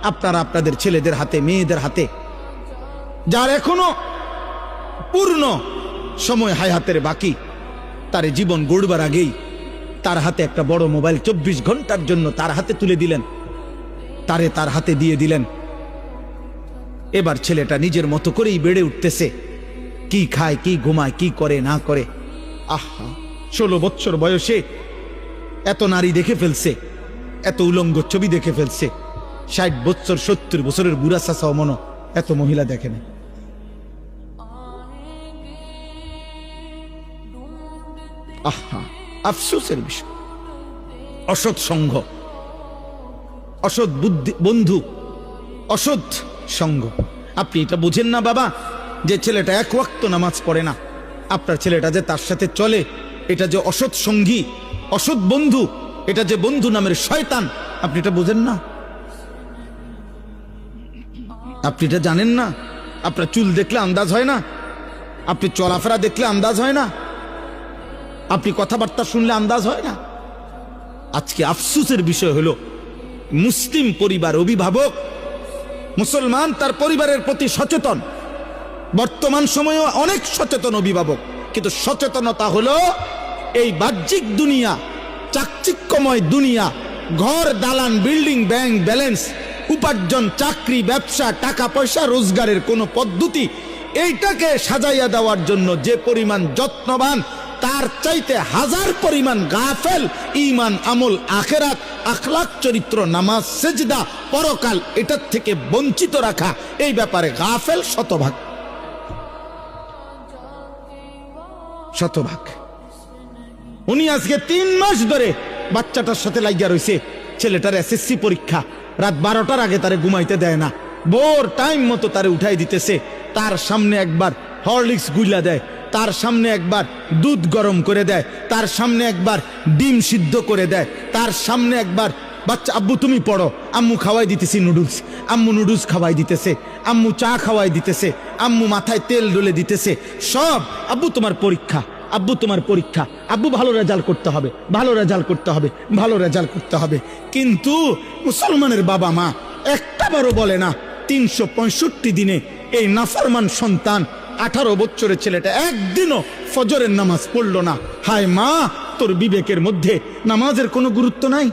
আপনারা আপনাদের ছেলেদের হাতে, মেয়েদের হাতে, যার এখনো পূর্ণ সময় হায়াতের বাকি, তার জীবন গড়বার আগেই তার হাতে একটা বড় মোবাইল 24 ঘন্টার জন্য তার হাতে তুলে দিলেন, তার হাতে দিয়ে দিলেন। এবার ছেলেটা নিজের মতো করেই বেড়ে উঠতেছে, কি খায়, কি ঘুমায়, কি করে না করে। আহা, 16 বছর বয়সে এত নারী দেখে ফেলছে, এত উলঙ্গ ছবি দেখে ফেলছে। 60 বছর 70 বছরের বুড়া চাচাও মনো এত মহিলা দেখে না। আহা, আফসোসের বিষয়। অসৎ সঙ্গ, অসৎ বন্ধু, অসৎ সঙ্গ। আপনি এটা বুঝেন না বাবা, যে ছেলেটা এক ওয়াক্ত নামাজ পড়ে না, আপনার ছেলেটা যে তার সাথে চলে, এটা যে অসৎ সঙ্গী, অসৎ বন্ধু, এটা যে বন্ধু নামের শয়তান, আপনি এটা বুঝেন না? আপনি এটা জানেন না? আপনার চুল দেখলে আন্দাজ হয় না? আপনি চলাফেরা দেখলে আন্দাজ হয় না? আপনি কথাবার্তা শুনলে আন্দাজ হয় না? আজকে আফসোসের বিষয় হলো, মুসলিম পরিবার, অভিভাবক, মুসলমান তার পরিবারের প্রতি সচেতন, বর্তমান সময়েও অনেক সচেতন অভিভাবক, কিন্তু সচেতনতা হলো এই বাহ্যিক দুনিয়া, চাকচিক্যময় দুনিয়া, ঘর, দালান, বিল্ডিং, ব্যাংক ব্যালেন্স, উপার্জন, চাকরি, ব্যবসা, টাকা পয়সা রোজগারের কোনো পদ্ধতি, এইটাকে সাজাইয়া দেওয়ার জন্য যে পরিমাণ যত্নবান, তার চাইতে হাজার পরিমাণ গাফেল ঈমান, আমল, আখিরাত, আখলাক, চরিত্র, নামাজ, সেজদা, পরকাল, এটার থেকে বঞ্চিত রাখা, এই ব্যাপারে গাফেল শতভাগ, শতভাগ। উনি আজকে 3 মাস ধরে বাচ্চাটার সাথে লাগিয়া রয়েছে। ছেলেটার এসএসসি পরীক্ষা, রাত 12টার আগে তারে ঘুমাইতে দেয় না, ভোর টাইম মতো তারে উঠাই দিতেছে। তার সামনে একবার হরলিক্স গুইলা দেয়, তার সামনে একবার দুধ গরম করে দেয়, তার সামনে একবার ডিম সিদ্ধ করে দেয়, তার সামনে একবার বাচ্চা, আব্বু তুমি পড়ো, আম্মু খাওয়াই দিতেছি নুডলস, আম্মু নুডলস খাওয়াই দিতেছে, আম্মু চা খাওয়াই দিতেছে, আম্মু মাথায় তেল ডলে দিতেছে, সব আব্বু তোমার পরীক্ষা, আব্বু তোমার পরীক্ষা, আব্বু ভালো রেজাল্ট করতে হবে, ভালো রেজাল্ট করতে হবে, ভালো রেজাল্ট করতে হবে। কিন্তু মুসলমানের বাবা মা একটাবারও বলে না 365 দিনে এই নাফরমান সন্তান 18 বছরের ছেলেটা একদিনও ফজরের নামাজ পড়লো না। হায় মা, তোর বিবেকের মধ্যে নামাজের কোনো গুরুত্ব নাই?